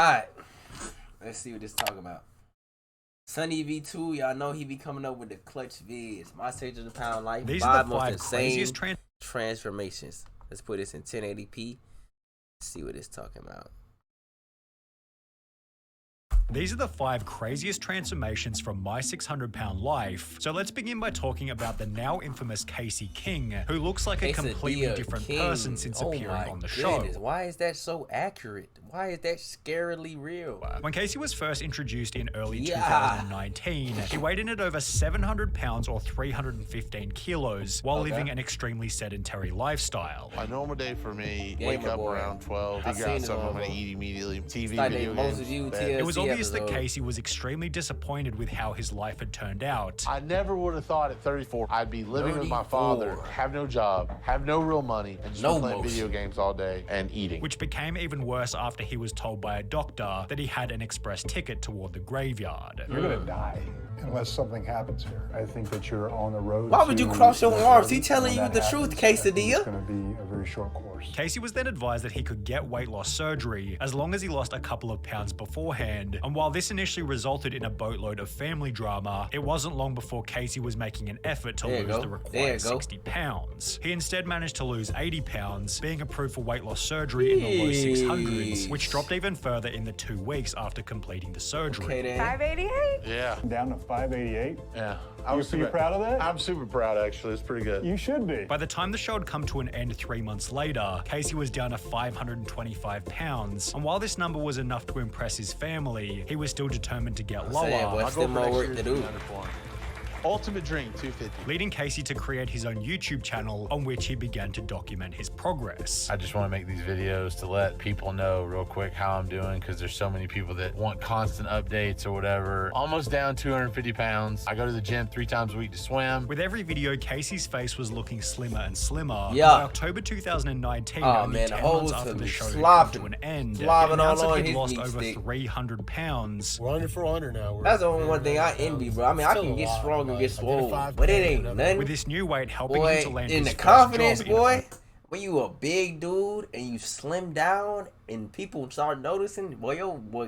Alright. Let's see what this talking about. Sunny V2, y'all know he be coming up with the clutch vids. My 600 pound life. These are the 5 craziest transformations. Let's put this in 1080p. See what it's talking about. These are the 5 craziest transformations from my 600-pound life. So let's begin by talking about the now infamous KZayyy King, who looks like a completely different person since appearing on the show. Why is that so accurate? Why is that scarily real? When KZayyy was first introduced in early 2019, he weighed in at over 700 pounds or 315 kilos while living an extremely sedentary lifestyle. A normal day for me, wake up around 12, figure out something I'm going to eat immediately, TV, video games. It was obvious that KZayyy was extremely disappointed with how his life had turned out. I never would have thought at 34 I'd be living with my father, have no job, have no real money, and just playing video games all day and eating. Which became even worse after he was told by a doctor that he had an express ticket toward the graveyard. You're gonna die unless something happens here. I think that you're on the road. Why would you cross your arms? He telling you the truth, Quesadilla. It's gonna be a very short course. KZayyy was then advised that he could get weight loss surgery as long as he lost a couple of pounds beforehand. And while this initially resulted in a boatload of family drama, it wasn't long before KZayyy was making an effort to lose the required 60 pounds. He instead managed to lose 80 pounds, being approved for weight loss surgery in the low 600s, which dropped even further in the 2 weeks after completing the surgery. 588? Yeah. Down to 588? Yeah. You're pretty proud of that? I'm super proud, actually. It's pretty good. You should be. By the time the show had come to an end 3 months later, KZayyy was down to 525 pounds, and while this number was enough to impress his family, he was still determined to get lower. What's the more work to do? Ultimate Dream 250. Leading KZayyy to create his own YouTube channel on which he began to document his progress. I just want to make these videos to let people know real quick how I'm doing, because there's so many people that want constant updates or whatever. Almost down 250 pounds. I go to the gym 3 times a week to swim. With every video, KZayy's face was looking slimmer and slimmer. Yeah. By October 2019, only 10 months after the show had come to an end, it announced that he'd lost over 300 pounds. We're under 400 now. That's the only one thing I envy, bro. I mean, I can get stronger, get swole, but it ain't nothing. With this new weight helping boy, him to land in his the confidence, first job boy. When you a big dude and you slim down and people start noticing, boy,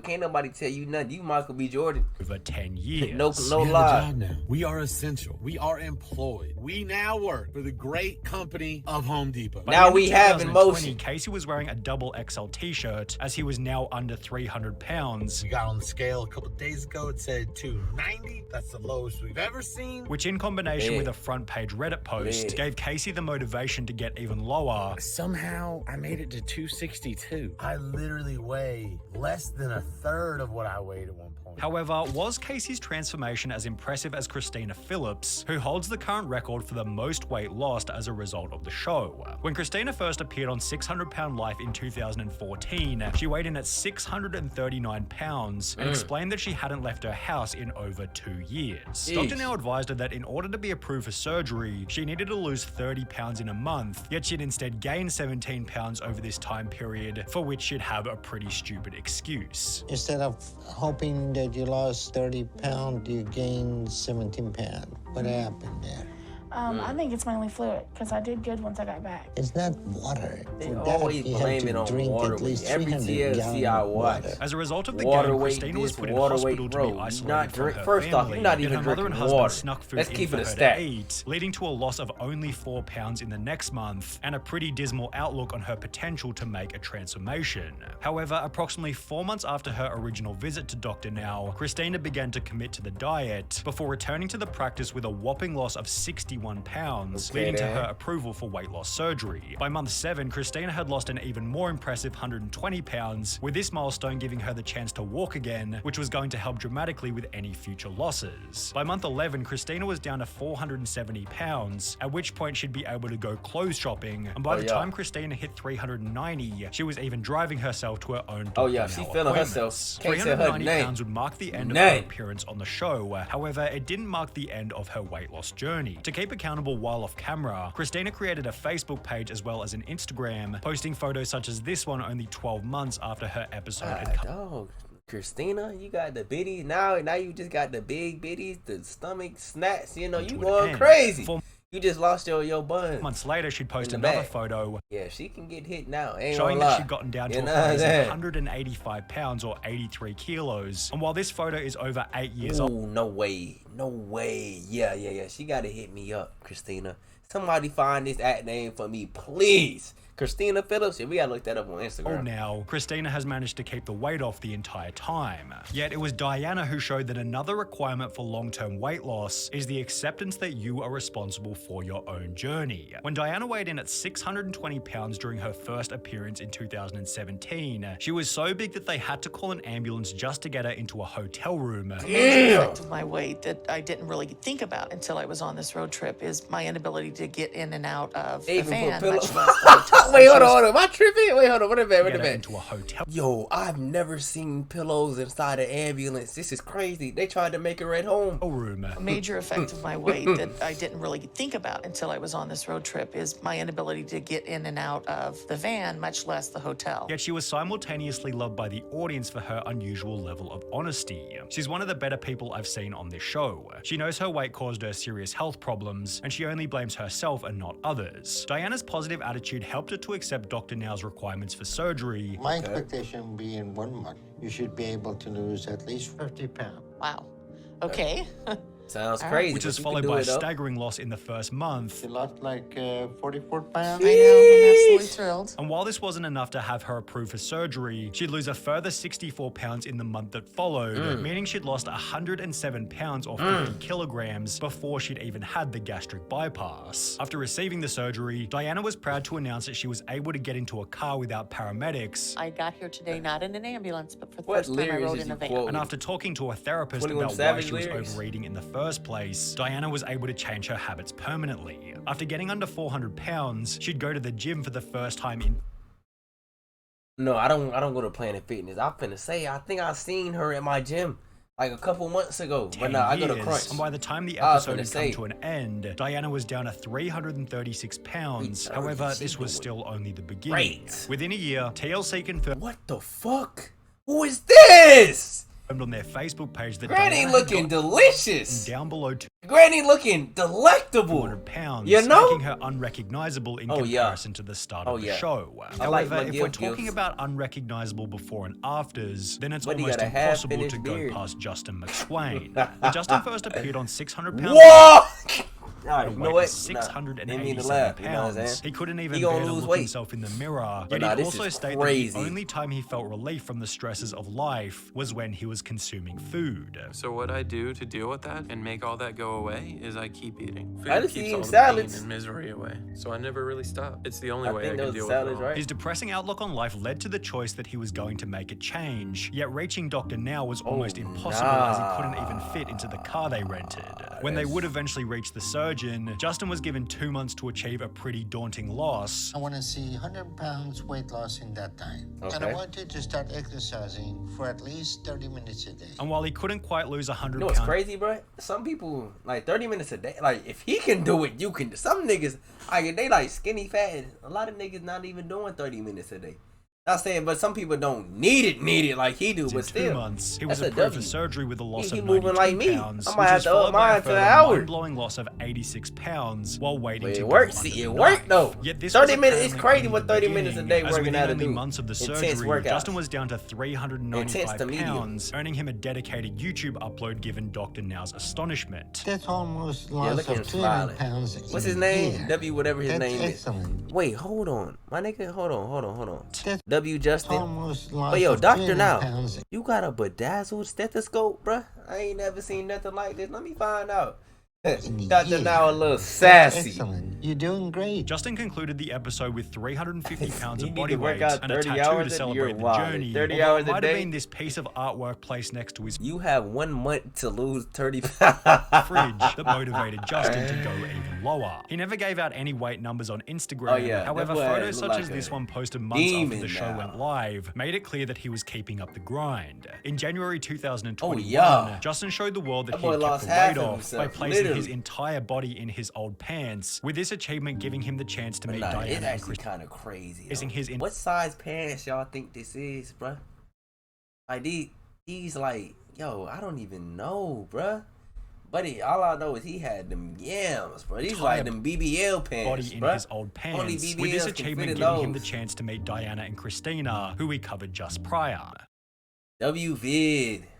can't nobody tell you nothing. You Michael B. Jordan. Over 10 years. No We lie. now. We are essential. We are employed. We now work for the great company of Home Depot. By now the end we of have 2020, emotion. KZayyy was wearing a double XL t-shirt as he was now under 300 pounds. We got on the scale a couple days ago. It said 290. That's the lowest we've ever seen. Which in combination with a front page Reddit post gave KZayyy the motivation to get even lower. Somehow I made it to 262. I literally weigh less than a third of what I weighed at one point. However, was KZayy's transformation as impressive as Christina Phillips, who holds the current record for the most weight lost as a result of the show? When Christina first appeared on 600 Pound Life in 2014, she weighed in at 639 pounds and explained that she hadn't left her house in over 2 years. Doctor now advised her that in order to be approved for surgery, she needed to lose 30 pounds in a month, yet she'd instead gain 17 pounds over this time period, for which she'd have a pretty stupid excuse. Instead of hoping that you lost 30 pounds, you gained 17 pounds. What happened there? I think it's mainly fluid, because I did good once I got back. It's not water. They always blame it on water. Every TLC I watch. As a result of the Water game, weight Christina was this, put in water hospital weight, to be bro. isolated from her First off, family, you're not yet even her mother and drinking husband water. snuck food Let's in keep for it a her stack. to eat, leading to a loss of only 4 pounds in the next month and a pretty dismal outlook on her potential to make a transformation. However, approximately 4 months after her original visit to Dr. Now, Christina began to commit to the diet before returning to the practice with a whopping loss of 61 pounds, leading to her approval for weight loss surgery. By month 7, Christina had lost an even more impressive 120 pounds, with this milestone giving her the chance to walk again, which was going to help dramatically with any future losses. By month 11, Christina was down to 470 pounds, at which point she'd be able to go clothes shopping, and by the time Christina hit 390, she was even driving herself to her own she feeling herself. 390 pounds would mark the end of her appearance on the show. However, it didn't mark the end of her weight loss journey. To keep accountable while off camera, Christina created a Facebook page as well as an Instagram, posting photos such as this one only 12 months after her episode had come. Oh, Christina, you got the bitties. Now you just got the big bitties, the stomach snacks. You know, you going crazy. You just lost your bun. Months later, she'd post In the another back. photo Yeah, she can get hit now. Ain't showing gonna that lie. she'd gotten down to You a know what I'm crazy saying? 185 pounds or 83 kilos. And while this photo is over 8 years old, Ooh, no way. No way. Yeah. She gotta hit me up, Christina. Somebody find this at name for me, please. Christina Phillips. Yeah, we gotta look that up on Instagram. now, Christina has managed to keep the weight off the entire time. Yet it was Diana who showed that another requirement for long-term weight loss is the acceptance that you are responsible for your own journey. When Diana weighed in at 620 pounds during her first appearance in 2017, she was so big that they had to call an ambulance just to get her into a hotel room. The major effect of my weight that I didn't really think about until I was on this road trip is my inability to get in and out of the van, much less the hotel. Wait, hold on. Am I tripping? Wait, hold on. What a Get her minute. into a hotel. Yo, I've never seen pillows inside an ambulance. This is crazy. They tried to make her at home. room. A major effect of my weight that I didn't really think about until I was on this road trip is my inability to get in and out of the van, much less the hotel. Yet she was simultaneously loved by the audience for her unusual level of honesty. She's one of the better people I've seen on this show. She knows her weight caused her serious health problems, and she only blames herself and not others. Diana's positive attitude helped her to accept Dr. Now's requirements for surgery. My expectation would be in 1 month, you should be able to lose at least 50 pounds. Wow. Okay. Sounds crazy. Which but is you followed can do by a it, though. staggering loss in the first month. You lost like 44 pounds. I know, I'm absolutely thrilled. And while this wasn't enough to have her approved for surgery, she'd lose a further 64 pounds in the month that followed, meaning she'd lost 107 pounds or 50 kilograms before she'd even had the gastric bypass. After receiving the surgery, Diana was proud to announce that she was able to get into a car without paramedics. I got here today not in an ambulance, but for the What first time I lyrics rode is in you a van. quoting? And after talking to a therapist 21 about why Savage she was lyrics? overeating in the first place, Diana was able to change her habits permanently. After getting under 400 pounds, she'd go to the gym for the first time in No, I don't go to Planet Fitness. I'm finna say, I think I seen her at my gym like a couple months ago. 10 But nah, I go to years. Crunch. And by the time the I was episode finna had come say. to an end, Diana was down to 336 pounds. However, this was still only the beginning. Great. Within a year, TLC confirmed What the fuck? Who is this? on their Facebook page that Granny Diana had looking gotten delicious. down below Granny looking delectable. 200 pounds, You know? making her unrecognizable in Oh, yeah. comparison to the start of the yeah. show. I like However, my if we're gifts. talking about unrecognizable before and afters, then it's But he almost got a impossible to half-finished go beard. past Justin McSwain. When Justin first appeared on 600 pounds, Whoa! Alright, you know weight what? of Nah, didn't mean to 687 laugh, you know what I'm pounds. saying? He couldn't even He gonna bear to lose look weight. himself in the mirror. But Yet nah, he'd this also is state crazy. that the only time he felt relief from the stresses of life was when he was consuming food. So what I do to deal with that and make all that go away is I keep eating. Food I just keeps eating all the salads. pain and misery away. So I never really stop. It's the only way I think can those deal salads, with it all. right? His depressing outlook on life led to the choice that he was going to make a change, yet reaching Dr. Now was almost impossible as he couldn't even fit into the car they rented. When they would eventually reach the surgeon, Justin was given 2 months to achieve a pretty daunting loss. I want to see 100 pounds weight loss in that time. And Okay. I want you to start exercising for at least 30 minutes a day. And while he couldn't quite lose 100 You know what's pounds, crazy, bro? Some people like 30 minutes a day. Like if he can do it, you can. Some niggas, like they like skinny fat. A lot of niggas not even doing 30 minutes a day. Not saying, but some people don't need it like he do. in But 2 still, months, he was that's a approved for W. surgery with a loss He of moving 92 like me. pounds, I might which have is to up followed by mine a to an further hour. mind-blowing loss of 86 pounds while waiting But to it go works. under See, the it worked knife. though. Yet this 30 was minutes. It's apparently crazy only what the 30 minutes a day beginning, as working within out to only do. months of the Intense surgery, workouts. Justin was down to Intense 395 to medium. pounds, earning him a dedicated YouTube upload given Dr. Now's astonishment. That's almost Yeah, loss look at him of 200 smiling. pounds. What's in his a name? year. W, whatever his That's name is. excellent. Wait, hold on, my nigga. Hold on. That's W Justin. almost loss But yo, of Doctor 300 Now, pounds. you got a bedazzled stethoscope, bruh? I ain't never seen nothing like this. Let me find out. in a Doctor year. Now a little That's sassy. excellent. You're doing great. Justin concluded the episode with 350 pounds You of need body to work weight out and a 30 tattoo hours to a- celebrate you're the wild. journey. 30 Although hours it a might day? have been this piece of artwork placed next to his You have 1 month to lose 30 fridge pounds. that motivated Justin to go even lower. He never gave out any weight numbers on Instagram. Oh, yeah. However, That boy photos look such like as a this one posted months after demon the show now. went live made it clear that he was keeping up the grind. In January 2021, Oh, yeah. Justin showed the world that That he boy had kept lost the half weight of off by himself, placing his literally. entire body in his old pants, with this achievement giving him the chance to meet Nah, Diana it's and actually Christina. kind of crazy. Placing though. his in- What size pants y'all think this is, bruh? Like these like, yo, I don't even know, bruh. Buddy, all I know is he had them yams, bro. These like them BBL pants, body in bro. his old pants, Only BBLs with this can achievement fit in giving him the those. chance to meet Diana and Christina, who we covered just prior. WVid.